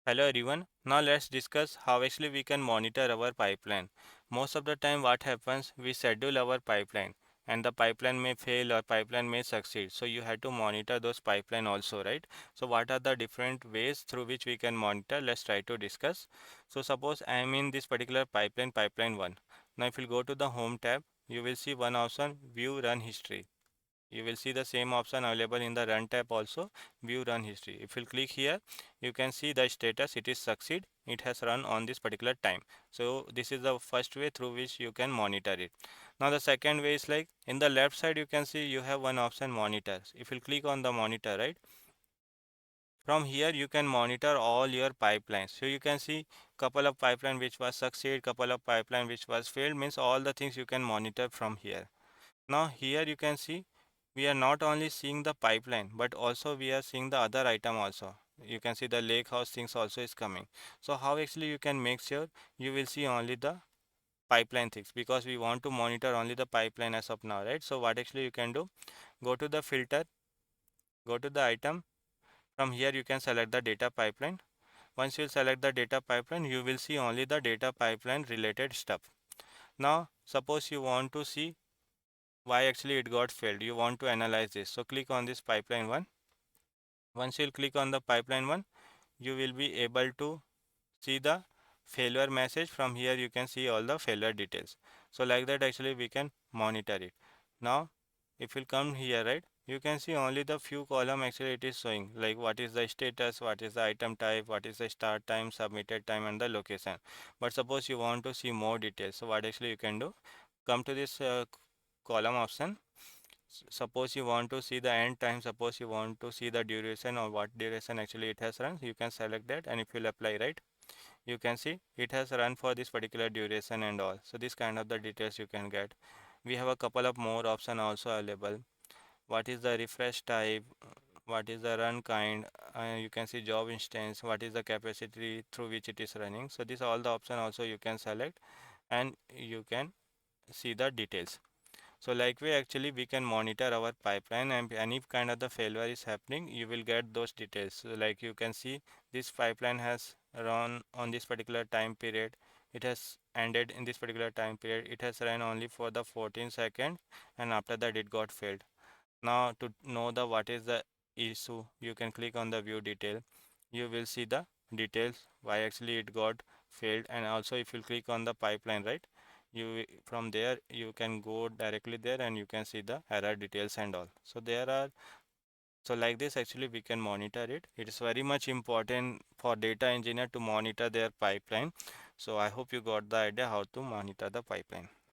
Hello everyone. Now let's discuss how actually we can monitor our pipeline. Most of the time what happens, we schedule our pipeline and the pipeline may fail or pipeline may succeed. So you have to monitor those pipeline also, right? So what are the different ways through which we can monitor? Let's try to discuss. So suppose I am in this particular pipeline 1. Now if you go to the home tab, you will see one option, view run history. You will see the same option available in the run tab also, view run history. If you click here, you can see the status, it is succeed, it has run on this particular time. So this is the first way through which you can monitor it. Now the second way is like in the left side you can see you have one option, monitors. If you click on the monitor, right, from here you can monitor all your pipelines. So you can see couple of pipeline which was succeed, couple of pipeline which was failed, means all the things you can monitor from here. Now here you can see we are not only seeing the pipeline but also we are seeing the other item also. You can see the lake house things also is coming. So how actually you can make sure you will see only the pipeline things, because we want to monitor only the pipeline as of now, right? So what actually you can do, go to the filter, go to the item. From here you can select the data pipeline. Once you select the data pipeline, you will see only the data pipeline related stuff. Now suppose you want to see why actually it got failed, you want to analyze this, so click on this pipeline 1. Once you click on the pipeline 1, you will be able to see the failure message. From here you can see all the failure details. So like that actually we can monitor it. Now if you come here, right, you can see only the few column actually it is showing, like what is the status, what is the item type, what is the start time, submitted time and the location. But suppose you want to see more details, so what actually you can do, come to this column option. Suppose you want to see the end time, suppose you want to see the duration or what duration actually it has run, you can select that, and if you'll apply, right, you can see it has run for this particular duration and all. So this kind of the details you can get. We have a couple of more option also available. What is the refresh type, what is the run kind, you can see job instance, what is the capacity through which it is running. So these all the option also you can select and you can see the details. So like way actually we can monitor our pipeline, and any kind of the failure is happening, you will get those details. So like you can see this pipeline has run on this particular time period. It has ended in this particular time period. It has run only for the 14 seconds and after that it got failed. Now to know the what is the issue, you can click on the view detail. You will see the details why actually it got failed, and also if you click on the pipeline, right, from there you can go directly there and you can see the error details and all. So there are, so like this actually we can monitor it. It is very much important for data engineer to monitor their pipeline. So I hope you got the idea how to monitor the pipeline.